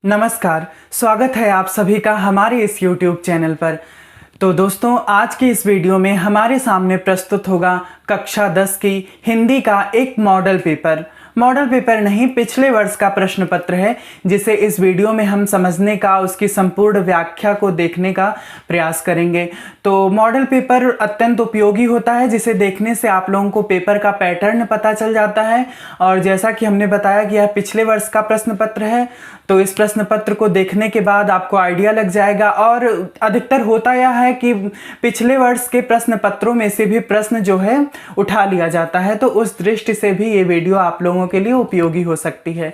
नमस्कार, स्वागत है आप सभी का हमारे इस YouTube चैनल पर। तो दोस्तों, आज की इस वीडियो में हमारे सामने प्रस्तुत होगा कक्षा 10 की हिंदी का एक मॉडल पेपर। मॉडल पेपर नहीं, पिछले वर्ष का प्रश्न पत्र है, जिसे इस वीडियो में हम समझने का, उसकी संपूर्ण व्याख्या को देखने का प्रयास करेंगे। तो मॉडल पेपर अत्यंत उपयोगी होता है, जिसे देखने से आप लोगों को पेपर का पैटर्न पता चल जाता है। और जैसा कि हमने बताया कि यह पिछले वर्ष का प्रश्न पत्र है, तो इस प्रश्न पत्र को देखने के बाद आपको आइडिया लग जाएगा। और अधिकतर होता यह है कि पिछले वर्ष के प्रश्न पत्रों में से भी प्रश्न जो है उठा लिया जाता है, तो उस दृष्टि से भी ये वीडियो आप लोगों के लिए उपयोगी हो सकती है।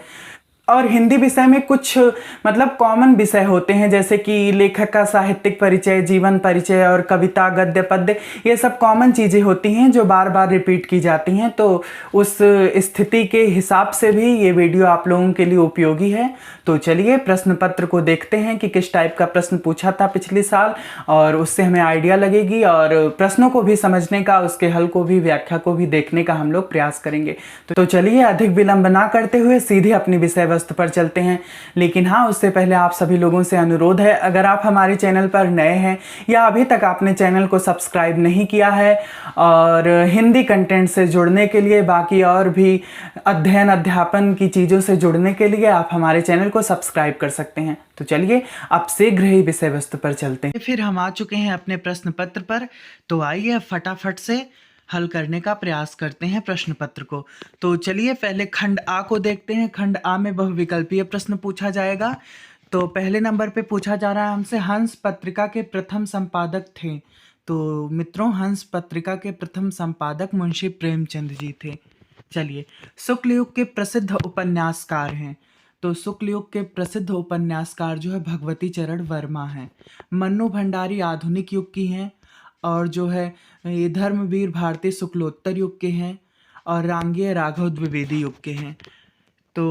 और हिंदी विषय में कुछ कॉमन विषय होते हैं, जैसे कि लेखक का साहित्यिक परिचय, जीवन परिचय और कविता, गद्य, पद्य, ये सब कॉमन चीज़ें होती हैं जो बार बार रिपीट की जाती हैं। तो उस स्थिति के हिसाब से भी ये वीडियो आप लोगों के लिए उपयोगी है। तो चलिए प्रश्न पत्र को देखते हैं कि किस टाइप का प्रश्न पूछा था पिछले साल, और उससे हमें आइडिया लगेगी। और प्रश्नों को भी समझने का, उसके हल को भी, व्याख्या को भी देखने का हम लोग प्रयास करेंगे। तो चलिए अधिक विलंब ना करते हुए सीधे अपनी विषय वस्तु पर चलते हैं। लेकिन हाँ, उससे पहले आप सभी लोगों से अनुरोध है, अगर आप हमारे चैनल पर नए हैं या अभी तक आपने चैनल को सब्सक्राइब नहीं किया है, और हिंदी कंटेंट से जुड़ने के लिए, बाकी और भी अध्ययन अध्यापन की चीज़ों से जुड़ने के लिए आप हमारे चैनल को सब्सक्राइब कर सकते हैं। तो चलिए अब शीघ्र ही विषय वस्तु पर चलते हैं। फिर हम आ चुके हैं अपने प्रश्न पत्र पर। तो आइए फटाफट से हल करने का प्रयास करते हैं प्रश्न पत्र को। तो चलिए पहले खंड आ को देखते हैं। खंड आ में बहुविकल्पीय प्रश्न पूछा जाएगा। तो पहले नंबर पे पूछा जा रहा है हमसे, हंस पत्रिका के प्रथम संपादक थे। तो मित्रों, हंस पत्रिका के प्रथम संपादक मुंशी प्रेमचंद जी थे। चलिए, शुक्ल युग के प्रसिद्ध उपन्यासकार हैं। तो शुक्ल युग के प्रसिद्ध उपन्यासकार जो है भगवती चरण वर्मा हैं। मन्नू भंडारी आधुनिक युग की हैं, और जो है ये धर्मवीर भारती शुक्लोत्तर युग के हैं, और रांगेय राघव द्विवेदी युग के हैं। तो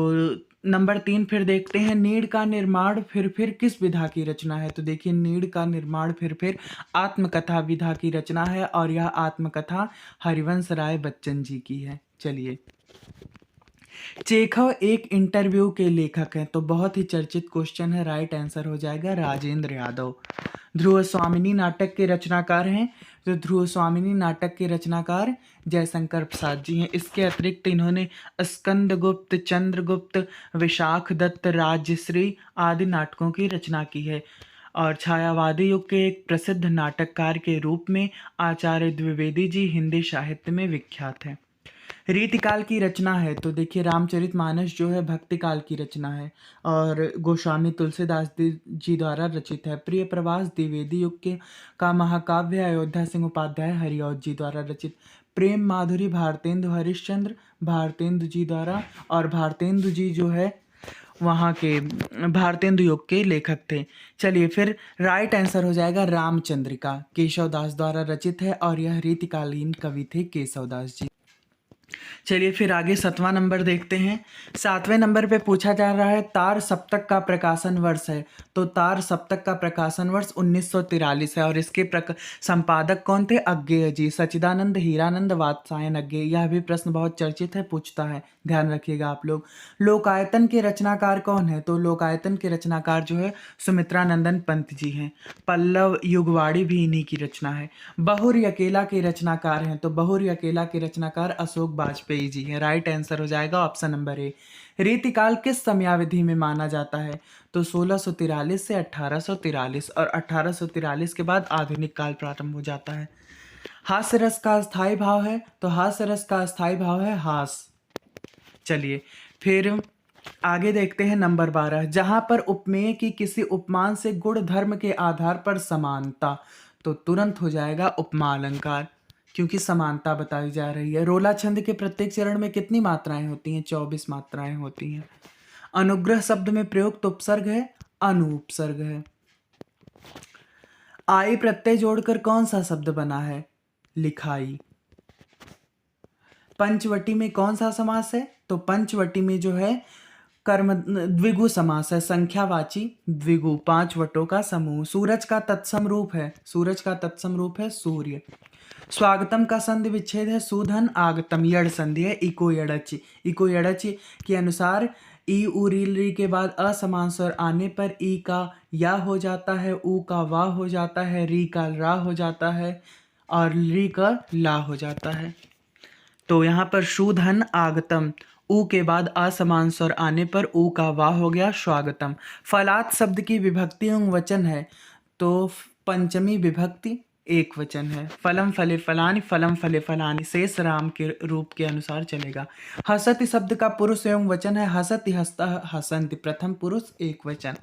नंबर 3 फिर देखते हैं, नीड़ का निर्माण फिर किस विधा की रचना है। तो देखिए, नीड़ का निर्माण फिर आत्मकथा विधा की रचना है, और यह आत्मकथा हरिवंश राय बच्चन जी की है। चलिए, चेखव एक इंटरव्यू के लेखक हैं। तो बहुत ही चर्चित क्वेश्चन है, राइट आंसर हो जाएगा राजेंद्र यादव। ध्रुव स्वामिनी नाटक के रचनाकार हैं। तो ध्रुव स्वामिनी नाटक के रचनाकार जयशंकर प्रसाद जी हैं। इसके अतिरिक्त इन्होंने स्कंदगुप्त, चंद्रगुप्त, विशाख दत्त, राजश्री आदि नाटकों की रचना की है। और छायावादी युग के एक प्रसिद्ध नाटककार के रूप में आचार्य द्विवेदी जी हिंदी साहित्य में विख्यात हैं। रीतिकाल की रचना है। तो देखिए, रामचरितमानस जो है भक्ति काल की रचना है, और गोस्वामी तुलसीदास जी द्वारा रचित है। प्रिय प्रवास द्विवेदी युग के का महाकाव्य अयोध्या सिंह उपाध्याय हरिऔध जी द्वारा रचित। प्रेम माधुरी भारतेंदु हरिश्चंद्र भारतेंदु जी द्वारा, और भारतेंदु जी जो है वहाँ के भारतेंदु युग के लेखक थे। चलिए, फिर राइट आंसर हो जाएगा रामचंद्रिका, केशव दास द्वारा रचित है, और यह रीतिकालीन कवि थे केशव दास जी। चलिए फिर आगे 7वां नंबर देखते हैं। 7वें नंबर पे पूछा जा रहा है, तार सप्तक का प्रकाशन वर्ष है। तो तार सप्तक का प्रकाशन वर्ष 1943 है, और इसके संपादक कौन थे? अज्ञेय जी, सच्चिदानंद हीरानंद वात्सायन अज्ञेय। यह भी प्रश्न बहुत चर्चित है, पूछता है, ध्यान रखिएगा आप लोग। लोकायतन के रचनाकार कौन है? तो लोकायतन के रचनाकार जो है सुमित्रानंदन पंत जी हैं। पल्लव युगवाड़ी भी इन्हीं की रचना है। बहुरी अकेला के रचनाकार हैं। तो बहुरी अकेला के रचनाकार अशोक वाजपेयी जी हैं। राइट आंसर हो जाएगा ऑप्शन नंबर ए। रीतिकाल किस समयावधि में माना जाता है? तो 1643 से 1843, और 1843 के बाद आधुनिक काल प्रारंभ हो जाता है। हास्य रस का स्थायी भाव है। तो हास्य रस का स्थायी भाव है हास। चलिए फिर आगे देखते हैं नंबर 12, जहां पर उपमेय की किसी उपमान से गुण धर्म के आधार पर समानता। तो तुरंत हो जाएगा उपमा अलंकार, क्योंकि समानता बताई जा रही है। रोला छंद के प्रत्येक चरण में कितनी मात्राएं होती हैं? 24 मात्राएं होती हैं। अनुग्रह शब्द में प्रयुक्त उपसर्ग है अनुपसर्ग है। आई प्रत्यय जोड़कर कौन सा शब्द बना है? लिखाई। पंचवटी में कौन सा समास है? तो पंचवटी में जो है कर्म द्विगु समास है, संख्यावाची द्विगु, 5 वटों का समूह। सूरज का तत्सम रूप है, सूरज का तत्सम रूप है सूर्य। स्वागतम का संधि विच्छेद है सुधन आगतम, यड़ संधि है इको यड़च। इको यड़च के अनुसार ई उ री री के बाद असमान स्वर आने पर ई का या हो जाता है, ऊ का वा हो जाता है, री का रा हो जाता है और ली का ला हो जाता है। तो यहाँ पर शूधन आगतम, ऊ के बाद असमान स्वर आने पर ऊ का वा हो गया स्वागतम। फलात शब्द की विभक्ति वचन है तो पंचमी विभक्ति एक वचन है। फलम फले फलानि, फलम फले फलानि शेष राम के रूप के अनुसार चलेगा। हसति शब्द का पुरुष एवं वचन है, हसति हसता हसंति प्रथम पुरुष एक वचन।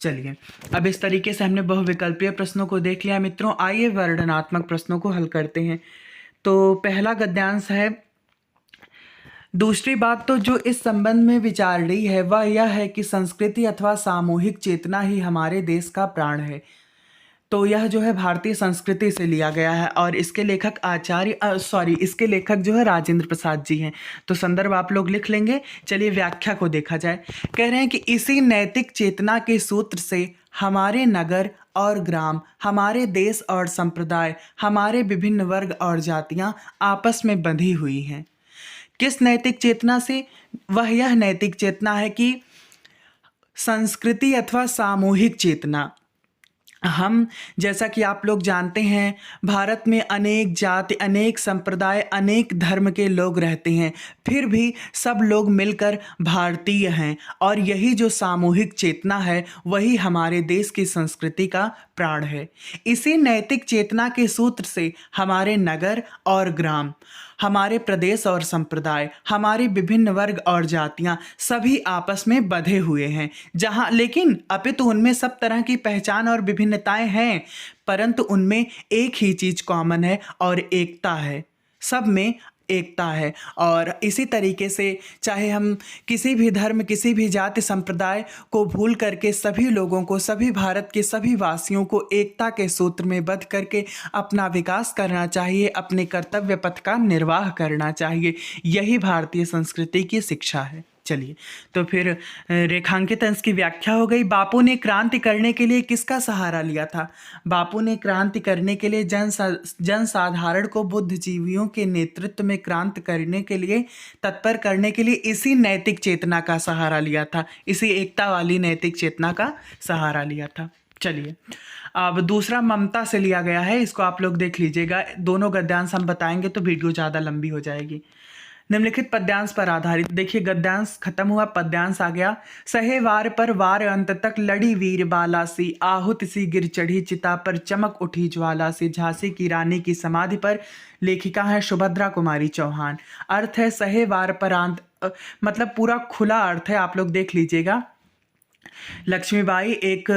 चलिए अब इस तरीके से हमने बहुविकल्पीय प्रश्नों को देख लिया मित्रों। आइए वर्णनात्मक प्रश्नों को हल करते हैं। तो पहला गद्यांश है, दूसरी बात तो जो इस संबंध में विचार रही है वह यह है कि संस्कृति अथवा सामूहिक चेतना ही हमारे देश का प्राण है। तो यह जो है भारतीय संस्कृति से लिया गया है और इसके लेखक इसके लेखक जो है राजेंद्र प्रसाद जी हैं। तो संदर्भ आप लोग लिख लेंगे। चलिए व्याख्या को देखा जाए। कह रहे हैं कि इसी नैतिक चेतना के सूत्र से हमारे नगर और ग्राम, हमारे देश और संप्रदाय, हमारे विभिन्न वर्ग और जातियां आपस में बंधी हुई हैं। किस नैतिक चेतना से? वह यह नैतिक चेतना है कि संस्कृति अथवा सामूहिक चेतना। हम जैसा कि आप लोग जानते हैं भारत में अनेक जाति, अनेक संप्रदाय, अनेक धर्म के लोग रहते हैं, फिर भी सब लोग मिलकर भारतीय हैं और यही जो सामूहिक चेतना है वही हमारे देश की संस्कृति का प्राण है। इसी नैतिक चेतना के सूत्र से हमारे नगर और ग्राम, हमारे प्रदेश और संप्रदाय, हमारे विभिन्न वर्ग और जातियां सभी आपस में बंधे हुए हैं। जहां लेकिन अपितु उनमें सब तरह की पहचान और विभिन्नताएं हैं, परंतु उनमें एक ही चीज कॉमन है और एकता है। सब में एकता है। और इसी तरीके से चाहे हम किसी भी धर्म, किसी भी जाति संप्रदाय को भूल करके सभी लोगों को, सभी भारत के सभी वासियों को एकता के सूत्र में बंध करके अपना विकास करना चाहिए, अपने कर्तव्य पथ का निर्वाह करना चाहिए। यही भारतीय संस्कृति की शिक्षा है। चलिए तो फिर रेखांकित अंश की व्याख्या हो गई। बापू ने क्रांति करने के लिए किसका सहारा लिया था? बापू ने क्रांति करने के लिए जनसाधारण को बुद्धिजीवियों के नेतृत्व में क्रांति करने के लिए, तत्पर करने के लिए इसी नैतिक चेतना का सहारा लिया था, इसी एकता वाली नैतिक चेतना का सहारा लिया था। चलिए अब दूसरा ममता से लिया गया है, इसको आप लोग देख लीजिएगा। दोनों गद्यांश हम बताएंगे तो वीडियो ज़्यादा लंबी हो जाएगी। निम्नलिखित पद्यांश पर आधारित। देखिए गद्यांश खत्म हुआ, पद्यांश आ गया। सहे वार पर वार अंत तक लड़ी वीर बाला सी, आहुत सी गिर चढ़ी चिता पर चमक उठी ज्वाला सी। झांसी की रानी की समाधि पर लेखिका है सुभद्रा कुमारी चौहान। अर्थ है सहे वार पर मतलब पूरा खुला अर्थ है, आप लोग देख लीजिएगा। लक्ष्मीबाई एक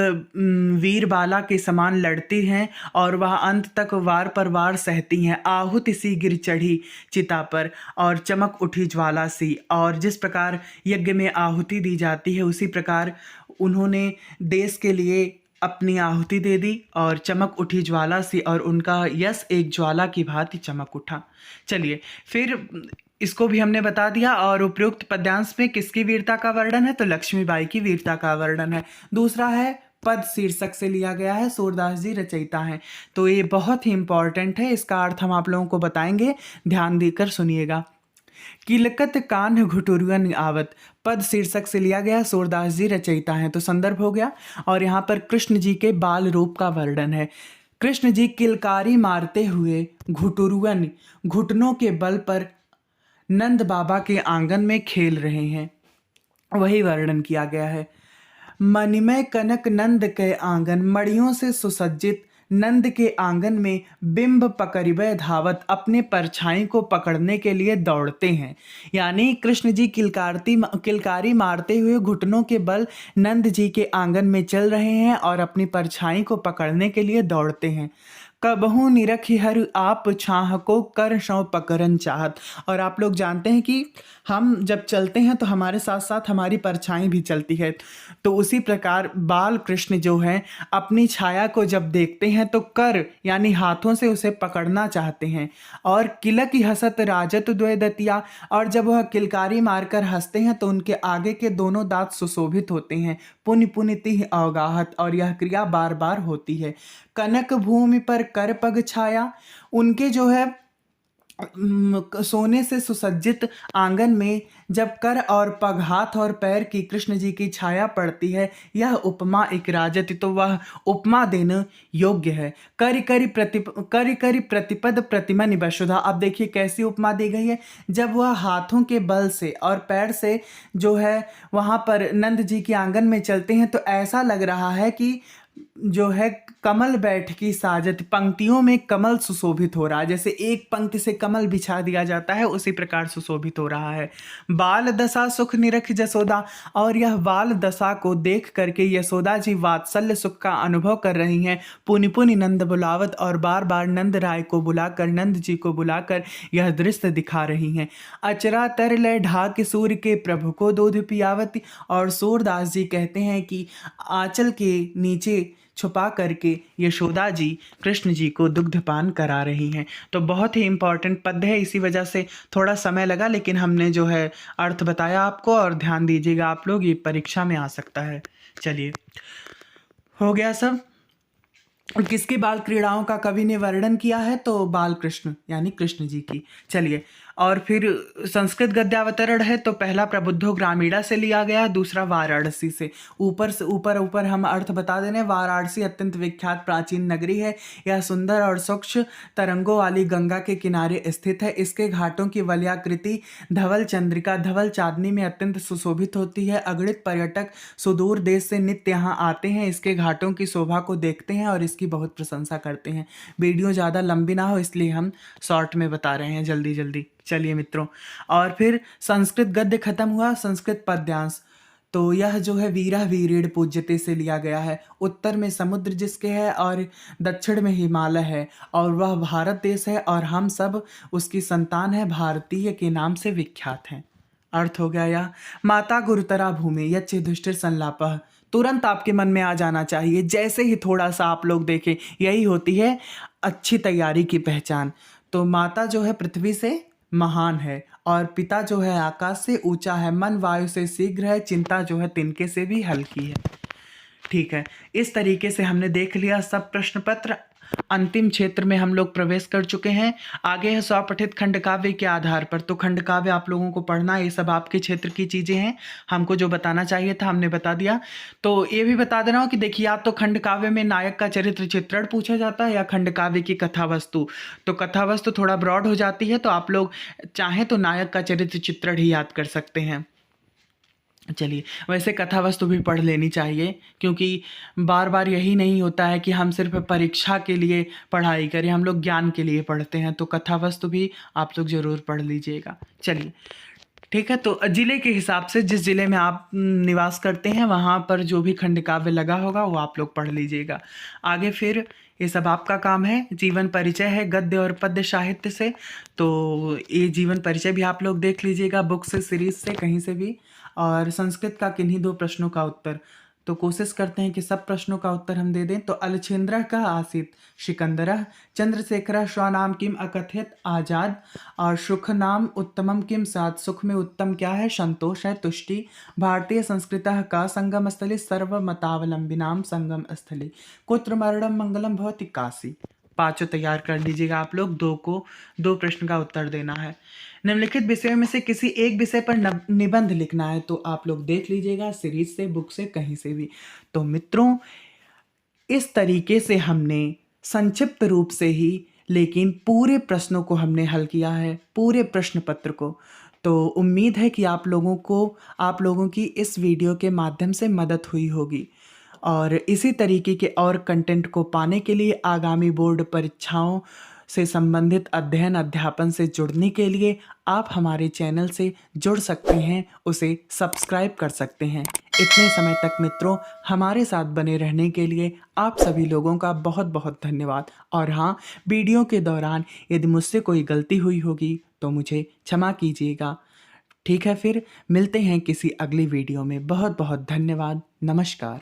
वीर बाला के समान लड़ती हैं और वह अंत तक वार पर वार सहती हैं। आहुति सी गिर चढ़ी चिता पर और चमक उठी ज्वाला सी। और जिस प्रकार यज्ञ में आहुति दी जाती है उसी प्रकार उन्होंने देश के लिए अपनी आहुति दे दी और चमक उठी ज्वाला सी, और उनका यश एक ज्वाला की भांति चमक उठा। चलिए फिर इसको भी हमने बता दिया। और उपयुक्त पद्यांश में किसकी वीरता का वर्णन है? तो लक्ष्मीबाई की वीरता का वर्णन है। दूसरा है पद शीर्षक से लिया गया है, सूरदास जी रचयिता हैं। तो ये बहुत ही इंपॉर्टेंट है, इसका अर्थ हम आप लोगों को बताएंगे, ध्यान देकर सुनिएगा। किलकत कान्ह घुटुरुअन आवत, पद शीर्षक से लिया गया, सूरदास जी रचयिता हैं। तो संदर्भ हो गया। और यहाँ पर कृष्ण जी के बाल रूप का वर्णन है। कृष्ण जी किलकारी मारते हुए घुटुरुअन, घुटनों के बल पर नंद बाबा के आंगन में खेल रहे हैं, वही वर्णन किया गया है। मणिमय कनक नंद के आंगन, मड़ियों से सुसज्जित नंद के आंगन में बिंब पकड़िबे धावत, अपने परछाई को पकड़ने के लिए दौड़ते हैं। यानी कृष्ण जी किलकारी मारते हुए घुटनों के बल नंद जी के आंगन में चल रहे हैं और अपनी परछाई को पकड़ने के लिए दौड़ते हैं। कबहू निरखी हर आप छाह को कर शौ पकड़न चाहत। और आप लोग जानते हैं कि हम जब चलते हैं तो हमारे साथ साथ हमारी परछाई भी चलती है। तो उसी प्रकार बाल कृष्ण जो हैं अपनी छाया को जब देखते हैं तो कर यानी हाथों से उसे पकड़ना चाहते हैं। और किलक हसत राजत द्वैदतिया, और जब वह किलकारी मारकर हंसते हैं तो उनके आगे के दोनों दांत सुशोभित होते हैं। पुण्य पुण्यति अवगाहत, और यह क्रिया बार बार होती है। कनक भूमि पर कर पग छाया, उनके जो है सोने से सुसज्जित आंगन में जब कर और पग, हाथ और पैर की कृष्ण जी की छाया पड़ती है, यह उपमा एक राजति, तो वह उपमा देने योग्य है। करि करि प्रतिपद प्रतिमा निबशुधा। अब देखिए कैसी उपमा दी गई है। जब वह हाथों के बल से और पैर से जो है वहाँ पर नंद जी के आंगन में चलते हैं, तो ऐसा लग रहा है कि जो है कमल बैठ की साजत, पंक्तियों में कमल सुशोभित हो रहा है। जैसे एक पंक्ति से कमल बिछा दिया जाता है, उसी प्रकार सुशोभित हो रहा है। बाल दशा सुख निरख जसोदा। और यह बाल दशा को देख करके यशोदा जी वात्सल्य सुख का अनुभव कर रही हैं। पुनि पुनि नंद बुलावत, और बार बार नंद राय को बुलाकर, नंद जी को बुलाकर यह दृश्य दिखा रही हैं। अचरा तर लय ढाक सूर्य के प्रभु को दूध पियावती। और सूरदास जी कहते हैं कि आंचल के नीचे छुपा करके यशोदा जी कृष्ण जी को दुग्धपान करा रही हैं। तो बहुत ही इम्पॉर्टेंट पद है, इसी वजह से थोड़ा समय लगा, लेकिन हमने जो है अर्थ बताया आपको। और ध्यान दीजिएगा आप लोग, ये परीक्षा में आ सकता है। चलिए, हो गया सब। किसकी बाल क्रीड़ाओं का कवि ने वर्णन किया है? तो बाल कृष्ण यानी कृष्ण जी की। चलिए, और फिर संस्कृत गद्यावतरण है, तो पहला प्रबुद्धो ग्रामीणा से लिया गया, दूसरा वाराणसी से। ऊपर हम अर्थ बता देने। वाराणसी अत्यंत विख्यात प्राचीन नगरी है। यह सुंदर और स्वच्छ तरंगों वाली गंगा के किनारे स्थित है। इसके घाटों की वलयाकृति धवल चंद्रिका, धवल चांदनी में अत्यंत सुशोभित होती है। अगणित पर्यटक सुदूर देश से नित्य यहाँ आते हैं, इसके घाटों की शोभा को देखते हैं और इसकी बहुत प्रशंसा करते हैं। वीडियो ज़्यादा लंबी ना हो, इसलिए हम शॉर्ट में बता रहे हैं, जल्दी जल्दी। चलिए मित्रों, और फिर संस्कृत गद्य खत्म हुआ। संस्कृत पद्यांश, तो यह जो है वीरा वीरेण पूज्यते से लिया गया है। उत्तर में समुद्र जिसके है और दक्षिण में हिमालय है, और वह भारत देश है, और हम सब उसकी संतान है, भारतीय के नाम से विख्यात हैं। अर्थ हो गया यह। माता गुरुतरा भूमि यच्च युधिष्ठिर संलापः। तुरंत आपके मन में आ जाना चाहिए, जैसे ही थोड़ा सा आप लोग देखें, यही होती है अच्छी तैयारी की पहचान। तो माता जो है पृथ्वी से महान है, और पिता जो है आकाश से ऊंचा है, मन वायु से शीघ्र है, चिंता जो है तिनके से भी हल्की है। ठीक है, इस तरीके से हमने देख लिया सब प्रश्न पत्र। अंतिम क्षेत्र में हम लोग प्रवेश कर चुके हैं। आगे है स्वपठित खंडकाव्य के आधार पर। तो खंडकाव्य आप लोगों को पढ़ना, ये सब आपके क्षेत्र की चीज़ें हैं। हमको जो बताना चाहिए था हमने बता दिया। तो ये भी बता दे रहा हूँ कि देखिए, या तो खंडकाव्य में नायक का चरित्र चित्रण पूछा जाता है, या खंडकाव्य की कथा वस्तु। तो कथा वस्तु थोड़ा ब्रॉड हो जाती है, तो आप लोग चाहें तो नायक का चरित्र चित्रण ही याद कर सकते हैं। चलिए, वैसे कथा वस्तु भी पढ़ लेनी चाहिए, क्योंकि बार बार यही नहीं होता है कि हम सिर्फ परीक्षा के लिए पढ़ाई करें, हम लोग ज्ञान के लिए पढ़ते हैं। तो कथा वस्तु भी आप लोग ज़रूर पढ़ लीजिएगा। चलिए, ठीक है। तो जिले के हिसाब से, जिस जिले में आप निवास करते हैं, वहाँ पर जो भी खंडकाव्य लगा होगा वो आप लोग पढ़ लीजिएगा। आगे फिर ये सब आपका काम है। जीवन परिचय है गद्य और पद्य साहित्य से, तो ये जीवन परिचय भी आप लोग देख लीजिएगा, बुक से, सीरीज से, कहीं से भी। और संस्कृत का किन्हीं 2 प्रश्नों का उत्तर, तो कोशिश करते हैं कि सब प्रश्नों का उत्तर हम दे दें। तो अलछेन्द्र का आसीत सिकंदरः, चंद्रशेखर स्वनाम किम अकथयत आजाद, और सुख नाम उत्तमम किम सात। सुख में उत्तम क्या है? संतोष है, तुष्टि। भारतीय संस्कृतः का संगम स्थली सर्वमतावलंबिनाम संगम स्थली, कुत्र मरणम मंगलम भवति काशी। 5 तैयार कर लीजिएगा आप लोग। 2 प्रश्न का उत्तर देना है। निम्नलिखित विषयों में से किसी एक विषय पर निबंध लिखना है, तो आप लोग देख लीजिएगा, सीरीज से, बुक से, कहीं से भी। तो मित्रों, इस तरीके से हमने संक्षिप्त रूप से ही, लेकिन पूरे प्रश्नों को हमने हल किया है, पूरे प्रश्न पत्र को। तो उम्मीद है कि आप लोगों की इस वीडियो के माध्यम से मदद हुई होगी। और इसी तरीके के और कंटेंट को पाने के लिए, आगामी बोर्ड परीक्षाओं से संबंधित अध्ययन अध्यापन से जुड़ने के लिए आप हमारे चैनल से जुड़ सकते हैं, उसे सब्सक्राइब कर सकते हैं। इतने समय तक मित्रों हमारे साथ बने रहने के लिए आप सभी लोगों का बहुत बहुत धन्यवाद। और हाँ, वीडियो के दौरान यदि मुझसे कोई गलती हुई होगी तो मुझे क्षमा कीजिएगा। ठीक है, फिर मिलते हैं किसी अगली वीडियो में। बहुत बहुत धन्यवाद। नमस्कार।